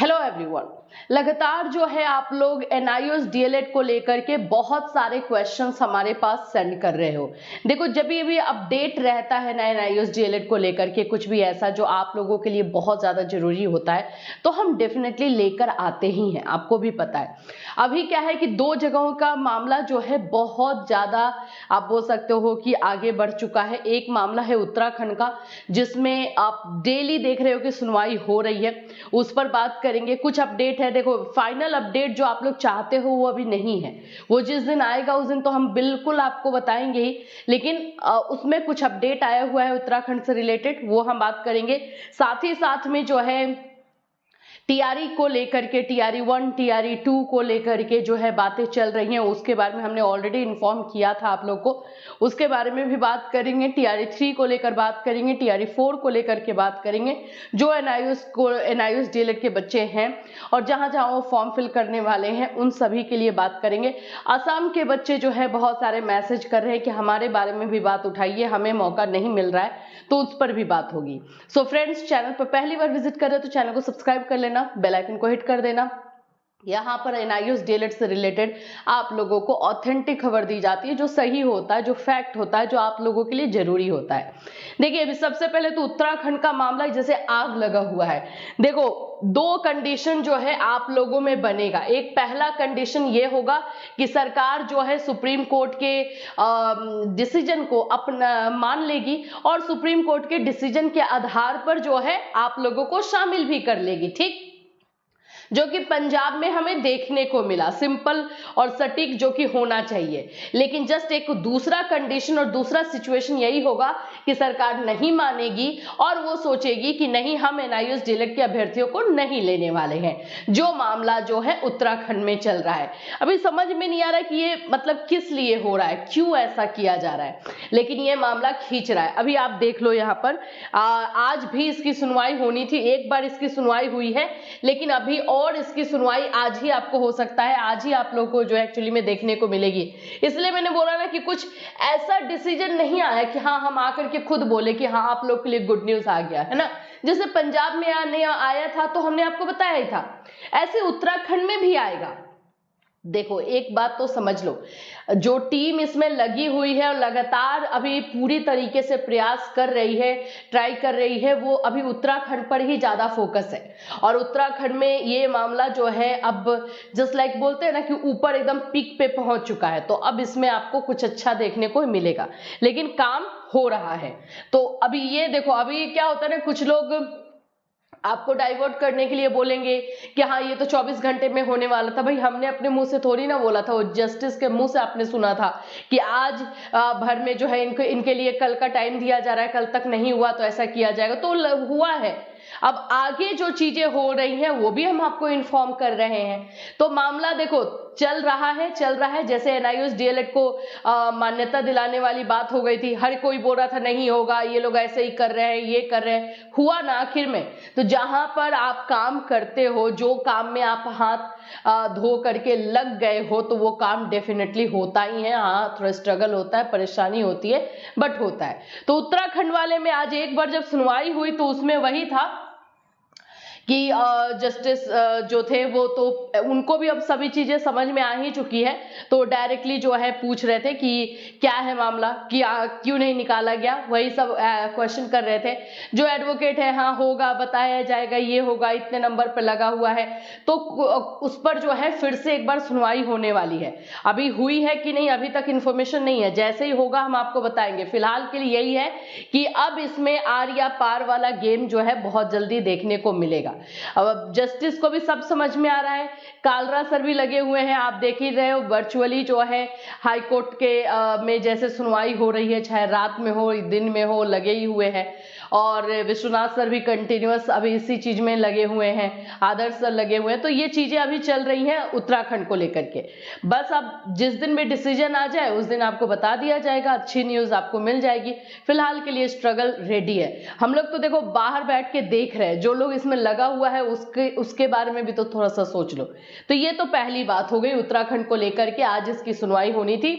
Hello everyone. लगातार जो है आप लोग NIOS DLED को लेकर के बहुत सारे क्वेश्चंस हमारे पास सेंड कर रहे हो। देखो, जब भी अपडेट रहता है ना NIOS DLED को लेकर के, कुछ भी ऐसा जो आप लोगों के लिए बहुत ज़्यादा जरूरी होता है तो हम डेफिनेटली लेकर आते ही हैं, आपको भी पता है। अभी क्या है कि दो जगहों का मामला जो है बहुत ज़्यादा, आप बोल सकते हो कि आगे बढ़ चुका है। एक मामला है उत्तराखंड का, जिसमें आप डेली देख रहे हो कि सुनवाई हो रही है, उस पर बात करेंगे। कुछ अपडेट है, देखो फाइनल अपडेट जो आप लोग चाहते हो वो अभी नहीं है, वो जिस दिन आएगा उस दिन तो हम बिल्कुल आपको बताएंगे ही, लेकिन उसमें कुछ अपडेट आया हुआ है उत्तराखंड से रिलेटेड, वो हम बात करेंगे। साथ ही साथ में जो है TRE को लेकर के, TRE 1 TRE 2 को लेकर के जो है बातें चल रही हैं, उसके बारे में हमने ऑलरेडी इन्फॉर्म किया था आप लोग को, उसके बारे में भी बात करेंगे। TRE 3 को लेकर बात करेंगे, TRE 4 को लेकर के बात करेंगे। जो NIOS DLED के बच्चे हैं और जहां जहां वो फॉर्म फिल करने वाले हैं उन सभी के लिए बात करेंगे। असम के बच्चे जो है बहुत सारे मैसेज कर रहे हैं कि हमारे बारे में भी बात उठाइए, हमें मौका नहीं मिल रहा है, तो उस पर भी बात होगी। सो फ्रेंड्स, चैनल पर पहली बार विजिट कर रहे हो तो चैनल को सब्सक्राइब कर लेना, बेल आइकन को हिट कर देना। यहाँ पर NIOS DLED से रिलेटेड आप लोगों को ऑथेंटिक खबर दी जाती है, जो सही होता है, जो फैक्ट होता है, जो आप लोगों के लिए जरूरी होता है। देखिए, अभी सबसे पहले तो उत्तराखंड का मामला जैसे आग लगा हुआ है। देखो, दो कंडीशन जो है आप लोगों में बनेगा। एक पहला कंडीशन ये होगा कि सरकार जो है सुप्रीम कोर्ट के डिसीजन को अपना मान लेगी और सुप्रीम कोर्ट के डिसीजन के आधार पर जो है आप लोगों को शामिल भी कर लेगी, ठीक, जो कि पंजाब में हमें देखने को मिला, सिंपल और सटीक जो कि होना चाहिए। लेकिन जस्ट एक दूसरा कंडीशन और दूसरा सिचुएशन यही होगा कि सरकार नहीं मानेगी और वो सोचेगी कि नहीं, हम NIOS DLED के अभ्यर्थियों को नहीं लेने वाले हैं, जो मामला जो है उत्तराखंड में चल रहा है। अभी समझ में नहीं आ रहा कि ये मतलब किस लिए हो रहा है, क्यों ऐसा किया जा रहा है, लेकिन ये मामला खींच रहा है। अभी आप देख लो, यहाँ पर आज भी इसकी सुनवाई होनी थी, एक बार इसकी सुनवाई हुई है, लेकिन अभी और इसकी सुनवाई आज ही आपको हो सकता है, आज ही आप लोगों को जो एक्चुअली में देखने को मिलेगी। इसलिए मैंने बोला ना कि कुछ ऐसा डिसीजन नहीं आया कि हाँ हम आकर के खुद बोले कि हाँ आप लोग के लिए गुड न्यूज आ गया है ना। जैसे पंजाब में आया था तो हमने आपको बताया ही था, ऐसे उत्तराखंड में भी आएगा। देखो, एक बात तो समझ लो, जो टीम इसमें लगी हुई है और लगातार अभी पूरी तरीके से प्रयास कर रही है, ट्राई कर रही है, वो अभी उत्तराखंड पर ही ज्यादा फोकस है। और उत्तराखंड में ये मामला जो है अब जस्ट लाइक बोलते हैं ना कि ऊपर एकदम पीक पे पहुंच चुका है, तो अब इसमें आपको कुछ अच्छा देखने को मिलेगा, लेकिन काम हो रहा है। तो अभी ये देखो, अभी क्या होता है ना, कुछ लोग आपको डाइवर्ट करने के लिए बोलेंगे कि हाँ ये तो 24 घंटे में होने वाला था। भाई, हमने अपने मुंह से थोड़ी ना बोला था, वो जस्टिस के मुंह से आपने सुना था कि आज भर में जो है इनके लिए कल का टाइम दिया जा रहा है, कल तक नहीं हुआ तो ऐसा किया जाएगा, तो हुआ है। अब आगे जो चीजें हो रही हैं वो भी हम आपको इन्फॉर्म कर रहे हैं। तो मामला देखो चल रहा है। जैसे NIOS DLED को मान्यता दिलाने वाली बात हो गई थी, हर कोई बोल रहा था नहीं होगा, ये लोग ऐसे ही कर रहे हैं, ये कर रहे हैं, हुआ ना आखिर में। तो जहां पर आप काम करते हो, जो काम में आप हाथ धो करके लग गए हो, तो वो काम डेफिनेटली होता ही है। हाँ, थोड़ा स्ट्रगल होता है, परेशानी होती है, बट होता है। तो उत्तराखंड वाले में आज एक बार जब सुनवाई हुई तो उसमें वही था कि जस्टिस जो थे वो तो उनको भी अब सभी चीजें समझ में आ ही चुकी है, तो डायरेक्टली जो है पूछ रहे थे कि क्या है मामला, कि क्यों नहीं निकाला गया, वही सब क्वेश्चन कर रहे थे। जो एडवोकेट है, हाँ होगा, बताया जाएगा, ये होगा, इतने नंबर पर लगा हुआ है, तो उस पर जो है फिर से एक बार सुनवाई होने वाली है। अभी हुई है कि नहीं अभी तक इन्फॉर्मेशन नहीं है, जैसे ही होगा हम आपको बताएंगे। फिलहाल के लिए यही है कि अब इसमें आर या पार वाला गेम जो है बहुत जल्दी देखने को मिलेगा। अब जस्टिस को भी सब समझ में आ रहा है, कालरा सर भी लगे हुए हैं, आप देख ही रहे हो वर्चुअली जो है हाई कोर्ट के में जैसे सुनवाई हो रही है, चाहे रात में हो दिन में हो, लगे ही हुए हैं। और विश्वनाथ सर भी कंटिन्यूअस अभी इसी चीज में लगे हुए हैं, आदर्श सर लगे हुए हैं। तो ये चीजें अभी चल रही हैं उत्तराखंड को लेकर के। बस अब जिस दिन भी डिसीजन आ जाए उस दिन आपको बता दिया जाएगा, अच्छी न्यूज आपको मिल जाएगी। फिलहाल के लिए स्ट्रगल रेडी है। हम लोग तो देखो बाहर बैठ के देख रहे हैं, जो लोग इसमें लगा हुआ है उसके बारे में भी तो थोड़ा सा सोच लो। तो ये तो पहली बात हो गई उत्तराखंड को लेकर के, आज इसकी सुनवाई होनी थी।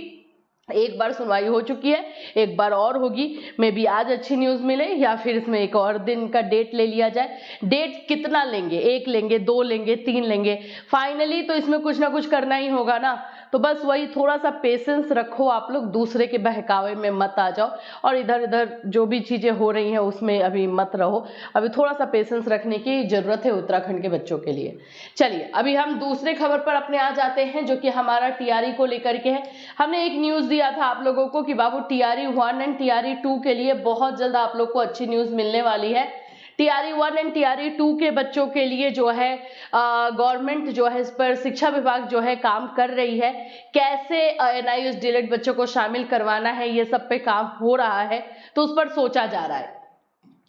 एक बार सुनवाई हो चुकी है, एक बार और होगी, मे बी आज अच्छी न्यूज मिले या फिर इसमें एक और दिन का डेट ले लिया जाए। डेट कितना लेंगे, 1 लेंगे, 2 लेंगे, 3 लेंगे, फाइनली तो इसमें कुछ ना कुछ करना ही होगा ना। तो बस वही थोड़ा सा पेशेंस रखो, आप लोग दूसरे के बहकावे में मत आ जाओ और इधर इधर जो भी चीजें हो रही हैं उसमें अभी मत रहो। अभी थोड़ा सा पेशेंस रखने की जरूरत है उत्तराखंड के बच्चों के लिए। चलिए अभी हम दूसरे खबर पर अपने आ जाते हैं, जो कि हमारा टीआरई को लेकर के है। हमने एक न्यूज दिया था आप लोगों को कि बाबू टीआरई 1 एंड टीआरई 2 के लिए बहुत जल्द आप लोग को अच्छी न्यूज मिलने वाली है। टीआरई 1 एंड टीआरई 2 के बच्चों के लिए जो है गवर्नमेंट जो है इस पर शिक्षा विभाग जो है काम कर रही है। कैसे एनआईओएस डीएलएड बच्चों को शामिल करवाना है, ये सब पे काम हो रहा है, तो उस पर सोचा जा रहा है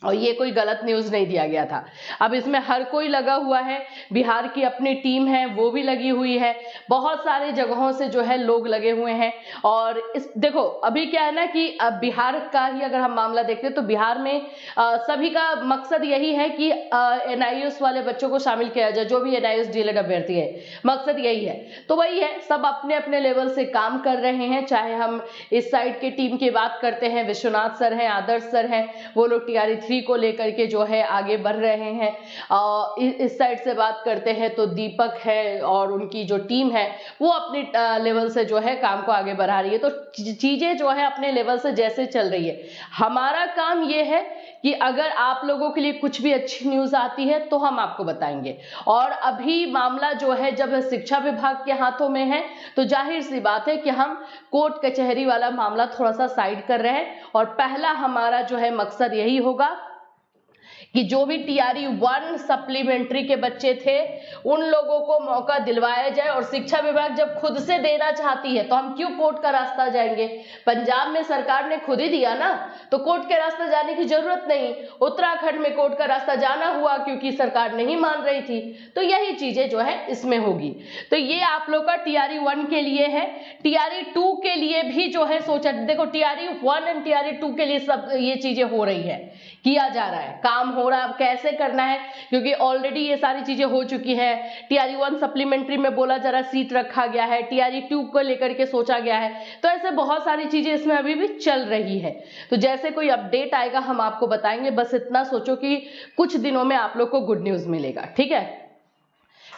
और ये कोई गलत न्यूज नहीं दिया गया था। अब इसमें हर कोई लगा हुआ है, बिहार की अपनी टीम है वो भी लगी हुई है, बहुत सारे जगहों से जो है लोग लगे हुए हैं। और इस देखो अभी क्या है ना कि बिहार का ही अगर हम मामला देखते हैं तो बिहार में सभी का मकसद यही है कि एनआईओएस वाले बच्चों को शामिल किया जाए, जो भी एनआईओएस डीएलएड अभ्यर्थी है, मकसद यही है। तो वही है, सब अपने अपने लेवल से काम कर रहे हैं। चाहे हम इस साइड की टीम की बात करते हैं, विश्वनाथ सर हैं, आदर्श सर हैं, वो लोग टीआरई 3 को लेकर के जो है आगे बढ़ रहे हैं। इस साइड से बात करते हैं तो दीपक है और उनकी जो टीम है वो अपने लेवल से जो है काम को आगे बढ़ा रही है। तो चीजें जो है अपने लेवल से जैसे चल रही है, हमारा काम ये है कि अगर आप लोगों के लिए कुछ भी अच्छी न्यूज आती है तो हम आपको बताएंगे। और अभी मामला जो है जब शिक्षा विभाग के हाथों में है तो जाहिर सी बात है कि हम कोर्ट कचहरी वाला मामला थोड़ा सा साइड कर रहे हैं और पहला हमारा जो है मकसद यही होगा कि जो भी टीआरई 1 सप्लीमेंट्री के बच्चे थे उन लोगों को मौका दिलवाया जाए। और शिक्षा विभाग जब खुद से देना चाहती है तो हम क्यों कोर्ट का रास्ता जाएंगे? पंजाब में सरकार ने खुद ही दिया ना, तो कोर्ट के रास्ता जाने की जरूरत नहीं। उत्तराखंड में कोर्ट का रास्ता जाना हुआ क्योंकि सरकार नहीं मान रही थी। तो यही चीजें जो है इसमें होगी। तो ये आप लोग का टीआरई 1 के लिए है। टीआरई 2 के लिए भी जो है सोचा, देखो टीआरई 1 एंड टीआरई 2 के लिए सब ये चीजें हो रही है, किया जा रहा है, काम हो रहा है। अब कैसे करना है, क्योंकि ऑलरेडी ये सारी चीजें हो चुकी है। टीआरई 1 सप्लीमेंट्री में बोला जा रहा है सीट रखा गया है, टीआरई 2 को लेकर के सोचा गया है। तो ऐसे बहुत सारी चीजें इसमें अभी भी चल रही है। तो जैसे कोई अपडेट आएगा हम आपको बताएंगे। बस इतना सोचो कि कुछ दिनों में आप लोग को गुड न्यूज मिलेगा, ठीक है।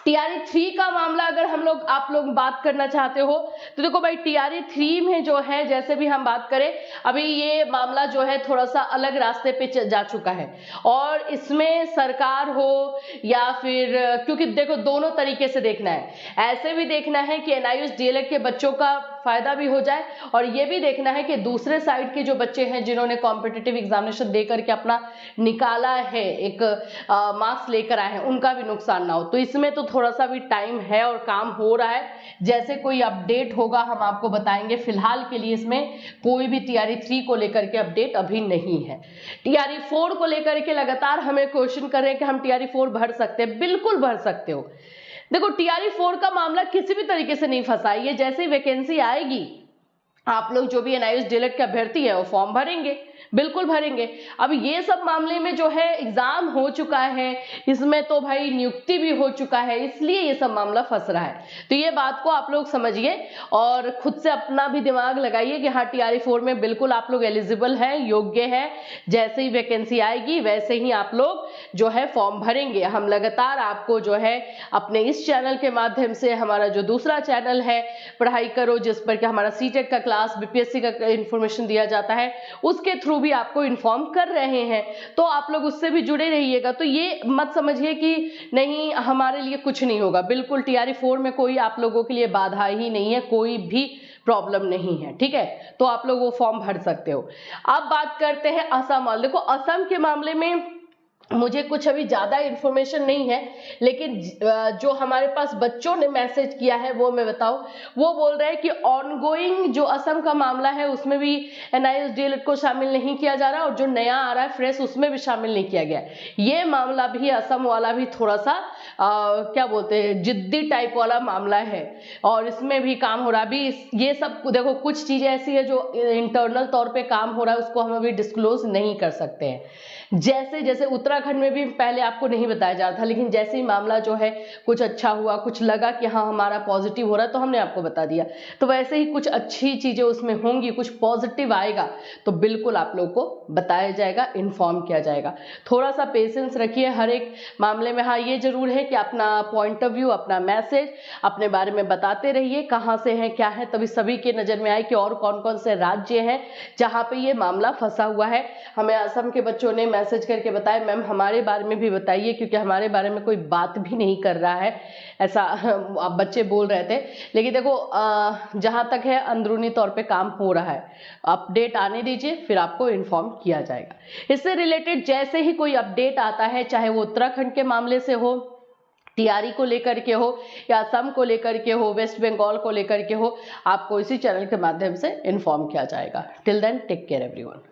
टीआरई 3 का मामला अगर आप लोग बात करना चाहते हो तो देखो भाई टीआरई 3 में जो है जैसे भी हम बात करें, अभी ये मामला जो है थोड़ा सा अलग रास्ते पे जा चुका है। और इसमें सरकार हो या फिर, क्योंकि देखो दोनों तरीके से देखना है, ऐसे भी देखना है कि एनआईओएस डीएलएड के बच्चों का फायदा भी हो जाए और ये भी देखना है कि दूसरे साइड के जो बच्चे हैं जिन्होंने कॉम्पिटिटिव एग्जामिनेशन दे करके अपना निकाला है, एक मार्क्स लेकर आए हैं, उनका भी नुकसान ना हो। तो इसमें तो थोड़ा सा भी टाइम है और काम हो रहा है। जैसे कोई अपडेट होगा हम आपको बताएंगे। फिलहाल के लिए इसमें कोई भी टीआरई 3 को लेकर के अपडेट अभी नहीं है। टीआरई 4 को लेकर के लगातार हमें क्वेश्चन कर रहे हैं कि हम टीआरई 4 भर सकते हैं। बिल्कुल भर सकते हो। देखो टीआरई 4 का मामला किसी भी तरीके से नहीं फंसा है। ये जैसे ही वैकेंसी आएगी आप लोग जो भी एनआईओएस डीएलएड के अभ्यर्थी है वो फॉर्म भरेंगे, बिल्कुल भरेंगे। अब ये सब मामले में जो है एग्जाम हो चुका है, इसमें तो भाई नियुक्ति भी हो चुका है, इसलिए ये सब मामला फंस रहा है। तो ये बात को आप लोग समझिए और खुद से अपना भी दिमाग लगाइए कि हाँ टीआरई 4 में बिल्कुल आप लोग एलिजिबल हैं, योग्य है। जैसे ही वैकेंसी आएगी वैसे ही आप लोग जो है फॉर्म भरेंगे। हम लगातार आपको जो है अपने इस चैनल के माध्यम से, हमारा जो दूसरा चैनल है पढ़ाई करो, जिस पर कि हमारा सीटेट का क्लास, बीपीएससी का इंफॉर्मेशन दिया जाता है, उसके थ्रू भी आपको इन्फॉर्म कर रहे हैं। तो आप लोग उससे भी जुड़े रहिएगा। तो ये मत समझिए कि नहीं हमारे लिए कुछ नहीं होगा। बिल्कुल टीआरई 4 में कोई आप लोगों के लिए बाधा ही नहीं है, कोई भी प्रॉब्लम नहीं है, ठीक है। तो आप लोग वो फॉर्म भर सकते हो। अब बात करते हैं असम वाले। देखो असम के मामले में मुझे कुछ अभी ज्यादा इंफॉर्मेशन नहीं है, लेकिन जो हमारे पास बच्चों ने मैसेज किया है वो मैं बताऊं। वो बोल रहे हैं कि ऑनगोइंग जो असम का मामला है उसमें भी एनआईओएस डीएलएड को शामिल नहीं किया जा रहा और जो नया आ रहा है फ्रेश उसमें भी शामिल नहीं किया गया। ये मामला भी असम वाला भी थोड़ा सा क्या बोलते हैं जिद्दी टाइप वाला मामला है और इसमें भी काम हो रहा है। अभी ये सब देखो कुछ चीजें ऐसी है जो इंटरनल तौर पे काम हो रहा है, उसको हम अभी डिस्क्लोज नहीं कर सकते हैं। जैसे जैसे उत्तराखंड उत्तराखंड में भी पहले आपको नहीं बताया जा रहा था, लेकिन जैसे ही मामला जो है कुछ अच्छा हुआ, कुछ लगा कि हाँ हमारा पॉजिटिव हो रहा है, तो हमने आपको बता दिया। तो वैसे ही कुछ अच्छी चीजें उसमें होंगी, कुछ पॉजिटिव आएगा तो बिल्कुल आप लोग को बताया जाएगा, इन्फॉर्म किया जाएगा। थोड़ा सा पेशेंस रखिए हर एक मामले में। हाँ ये जरूर है कि अपना पॉइंट ऑफ व्यू, अपना मैसेज अपने बारे में बताते रहिए, कहाँ से हैं क्या है, तभी सभी के नजर में आए कि और कौन कौन से राज्य हैं जहाँ पे ये मामला फंसा हुआ है। हमें असम के बच्चों ने मैसेज करके बताया मैम हमारे बारे में भी बताइए, क्योंकि हमारे बारे में कोई बात भी नहीं कर रहा है, ऐसा अब बच्चे बोल रहे थे। लेकिन देखो जहाँ तक है अंदरूनी तौर पे काम हो रहा है, अपडेट आने दीजिए फिर आपको इन्फॉर्म किया जाएगा। इससे रिलेटेड जैसे ही कोई अपडेट आता है, चाहे वो उत्तराखंड के मामले से हो, टीआरई को लेकर के हो, या असम को लेकर के हो, वेस्ट बंगाल को लेकर के हो, आपको इसी चैनल के माध्यम से इन्फॉर्म किया जाएगा। Till then take care everyone.